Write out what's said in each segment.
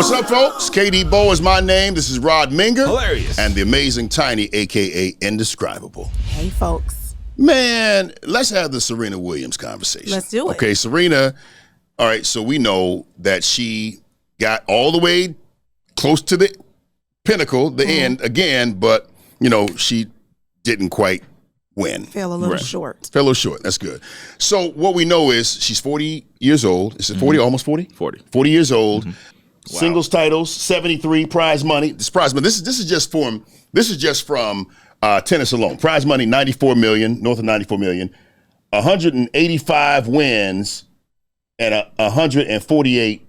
What's up, folks? KD Bowe is my name. This is Rod Minger. Hilarious. And the amazing Tiny, a.k.a. Indescribable. Hey, folks. Man, let's have the Serena Williams conversation. Let's do it. Okay, Serena, all right, so we know that she got all the way close to the pinnacle, the end again, but, you know, she didn't quite win. Fell a little short. Fell a little short. That's good. So what we know is she's 40 years old. Is it 40? Almost 40? 40. 40 years old. Wow. Singles titles, 73 prize money. This prize money. This is just from tennis alone. Prize money 94 million, north of 94 million. 185 wins and 148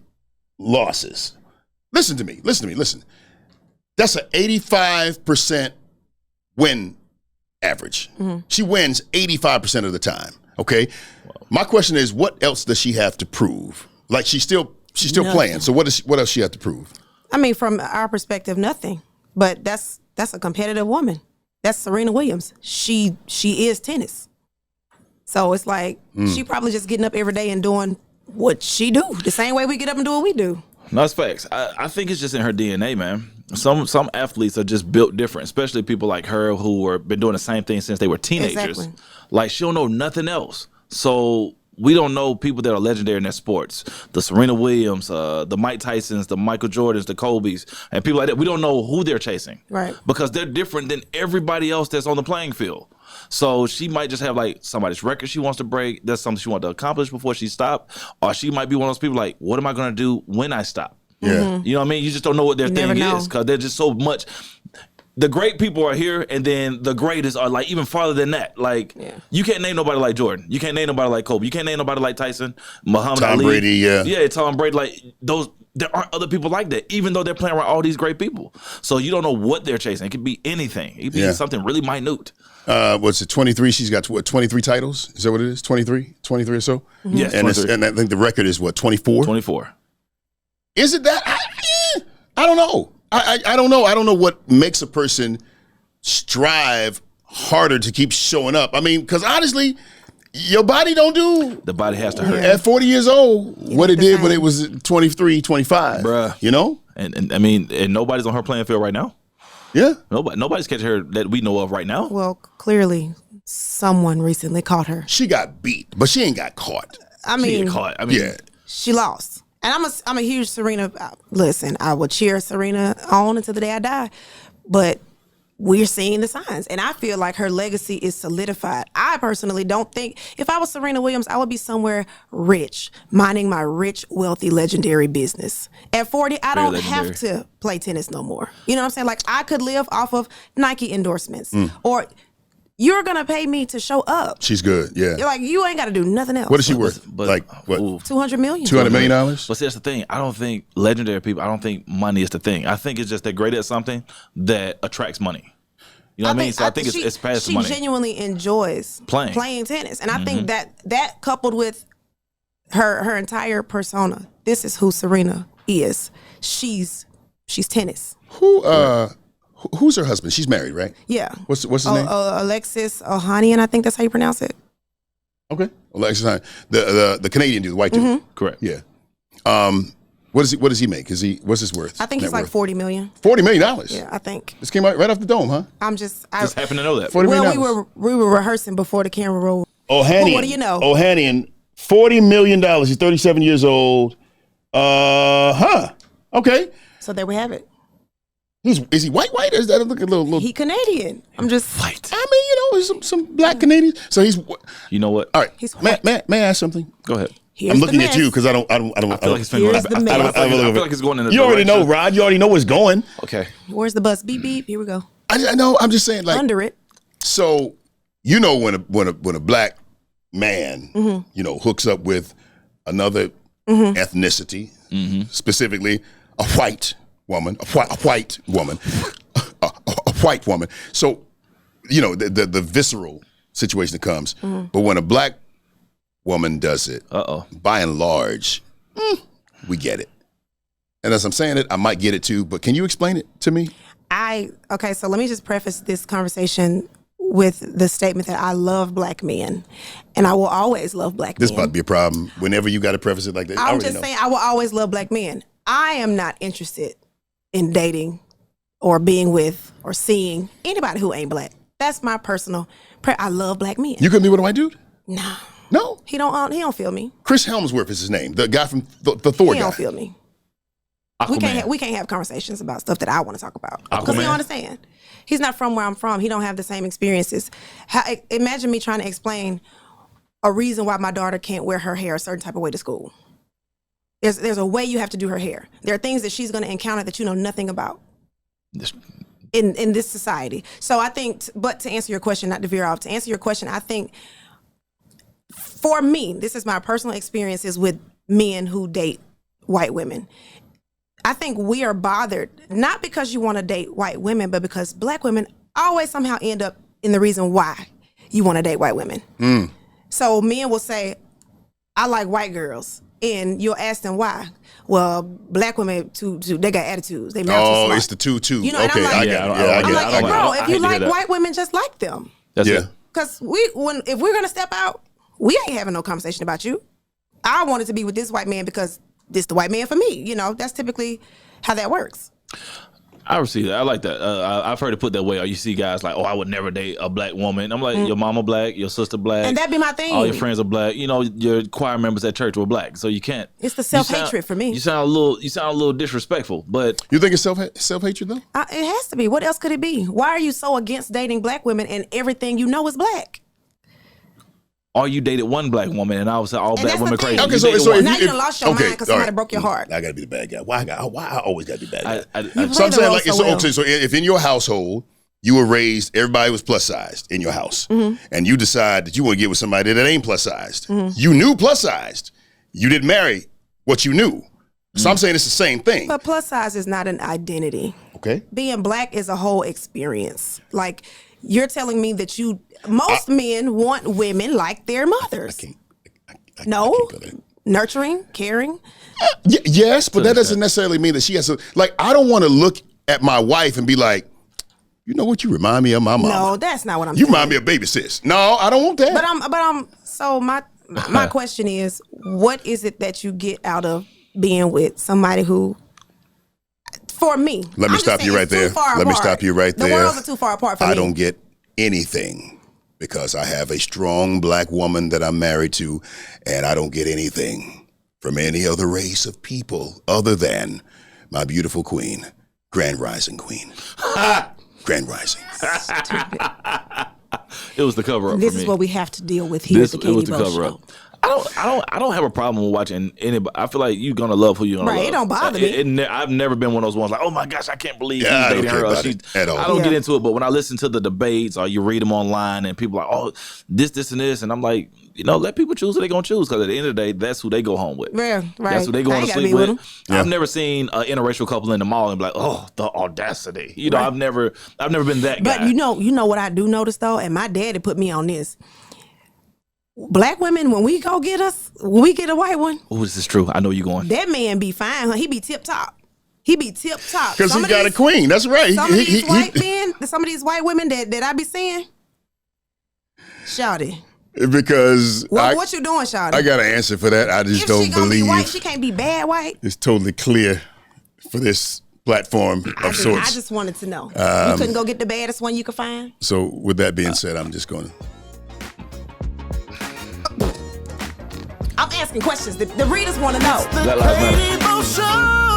losses. Listen to me. That's an 85% win average. She wins 85% of the time. Okay. Wow. My question is, what else does she have to prove? Like she's still playing. So what else she have to prove? I mean, from our perspective, nothing. But that's a competitive woman. That's Serena Williams. She is tennis. So it's like she probably just getting up every day and doing what she do. The same way we get up and do what we do. No, it's facts. I think it's just in her DNA, man. Some athletes are just built different, especially people like her who have been doing the same thing since they were teenagers. Exactly. Like, she don't know nothing else. So we don't know people that are legendary in their sports. The Serena Williams, the Mike Tysons, the Michael Jordans, the Kobes, and people like that. We don't know who they're chasing. Right. Because they're different than everybody else that's on the playing field. So she might just have like somebody's record she wants to break. That's something she wants to accomplish before she stops. Or she might be one of those people like, what am I going to do when I stop? Yeah. You know what I mean? You just don't know what their thing is because they're just so much. The great people are here, and then the greatest are like even farther than that. Like, you can't name nobody like Jordan. You can't name nobody like Kobe. You can't name nobody like Tyson, Muhammad Ali. Tom Brady, Yeah, Tom Brady. Like those, there aren't other people like that, even though they're playing around all these great people. So you don't know what they're chasing. It could be anything. It could be something really minute. What's it, 23? She's got, 23 titles? Is that what it is? 23? 23 or so? Yes, and I think the record is what, 24? 24. Is it that? I don't know. I don't know. I don't know what makes a person strive harder to keep showing up. I mean, because honestly, your body don't do. The body has to hurt. At 40 years old, what it did when it was 23, 25. Bruh. You know? And I mean, and nobody's on her playing field right now. Yeah. Nobody's catching her that we know of right now. Well, clearly, someone recently caught her. She got beat, but she ain't got caught. I mean, She get caught. I mean, she lost. And I'm a huge Serena. Listen, I will cheer Serena on until the day I die. But we're seeing the signs. And I feel like her legacy is solidified. I personally don't think, if I was Serena Williams, I would be somewhere rich, minding my rich, wealthy, legendary business. At 40, I don't have to play tennis no more. You know what I'm saying? Like, I could live off of Nike endorsements. Or you're going to pay me to show up. She's good, yeah. You're like, you ain't got to do nothing else. What is she worth? But, like, what? $200 million. $200 million? But see, that's the thing. I don't think legendary people, I don't think money is the thing. I think it's just they're great at something that attracts money. You know what I mean? So I think it's past the money. She genuinely enjoys playing tennis. And I think that coupled with her entire persona, this is who Serena is. She's tennis. Who's her husband? She's married, right? Yeah. What's his name? Alexis Ohanian, I think that's how you pronounce it. Okay. Alexis Ohanian. The Canadian dude, the white dude. Correct. Yeah. What does he make? What's his worth? I think he's like $40 million. $40 million? Yeah, I think. This came out right off the dome, huh? I just happen to know that. $40 million. we were rehearsing before the camera rolled. Ohanian. Well, what do you know? Ohanian, $40 million. He's 37 years old. Okay. So there we have it. Is he white? Or is that look a little? He Canadian. I'm just white. I mean, you know, some black Canadians. So he's. You know what? All right. He's may I ask something? Go ahead. I'm looking at you because I feel like it's going. I feel like it's going in the You already know, Rod. You already know what's going. Okay. Where's the bus? Beep beep. Here we go. I know. I'm just saying, like under it. So you know when a black man you know hooks up with another ethnicity, specifically a white woman, a white woman. A white woman. So, you know, the visceral situation that comes. But when a black woman does it, by and large, we get it. And as I'm saying it, I might get it too, but can you explain it to me? Okay, so let me just preface this conversation with the statement that I love black men, and I will always love black men. This about to be a problem whenever you got to preface it like that. I'm just saying I will always love black men. I am not interested in dating or being with or seeing anybody who ain't black. That's my personal. I love black men. You couldn't be with a white dude? No. No. He don't feel me. Chris Helmsworth is his name. The guy from the Thor guy. He don't feel me. We can't have conversations about stuff that I want to talk about because he don't understand. He's not from where I'm from. He don't have the same experiences. Imagine me trying to explain a reason why my daughter can't wear her hair a certain type of way to school. There's a way you have to do her hair. There are things that she's going to encounter that you know nothing about in this society. So I think, but to answer your question, not to veer off, to answer your question, I think for me, this is my personal experiences with men who date white women. I think we are bothered, not because you want to date white women, but because black women always somehow end up in the reason why you want to date white women. So men will say, I like white girls. And you'll ask them why. Well, black women, they got attitudes. They mouth too smart. It's the two. You know, Okay, I get it. I'm like, bro, if you like white women, just like them. That's it. Because if we're going to step out, we ain't having no conversation about you. I wanted to be with this white man because this the white man for me. You know, that's typically how that works. I receive that. I like that. I've heard it put that way. Or you see guys like, I would never date a black woman. I'm like, your mama black, your sister black. And that'd be my thing. All your friends are black. You know, your choir members at church were black. So you can't. It's the self-hatred for me. You sound a little disrespectful. But you think it's self-hatred though? It has to be. What else could it be? Why are you so against dating black women and everything you know is black? Or you dated one black woman and I was all black women crazy. Okay, so if now you done lost your mind because somebody broke your heart. I gotta be the bad guy. Why I always gotta be the bad guy? So I'm saying like so if in your household you were raised, everybody was plus sized in your house, and you decide that you want to get with somebody that ain't plus sized. You knew plus sized. You didn't marry what you knew. So I'm saying it's the same thing. But plus size is not an identity. Okay. Being black is a whole experience. Like, you're telling me that most men want women like their mothers. Nurturing, caring. Yes, but that doesn't necessarily mean that she has to. Like, I don't want to look at my wife and be like, you know what, you remind me of my mama. No, that's not what I'm saying. You remind me of baby sis. No, I don't want that. So my question is, what is it that you get out of being with somebody who, for me, Let me stop you right there. The worlds are too far apart for me. I don't get anything because I have a strong black woman that I'm married to, and I don't get anything from any other race of people other than my beautiful queen, Grand Rising Queen. Grand Rising. It was the cover up. This is what we have to deal with here at the Katie Bowe Show. I don't have a problem with watching anybody. I feel like you're gonna love who you're gonna love. Right, it don't bother me. I've never been one of those ones like, oh my gosh, I can't believe he's I don't dating care her. about it at all. I don't get into it, but when I listen to the debates or you read them online and people are like, oh, this, and this, and I'm like, let people choose who they're gonna choose because at the end of the day, that's who they go home with. Yeah, right. That's who they go to sleep with. Yeah. I've never seen an interracial couple in the mall and be like, oh, the audacity. Right. I've never been that guy. But you know what I do notice though, and my daddy put me on this. Black women, when we get a white one. Oh, this is true. I know you're going. That man be fine. Huh? He be tip top. Because he got a queen. That's right. Some of these white men, some of these white women that I be seeing, shawty. Because what you doing, shawty? I got an answer for that. I just don't believe. If she gonna be white, she can't be bad white. It's totally clear for this platform of sorts. I just wanted to know. You couldn't go get the baddest one you could find? So with that being said, I'm just going to. I'm asking questions. The readers want to know. Black Lives Matter.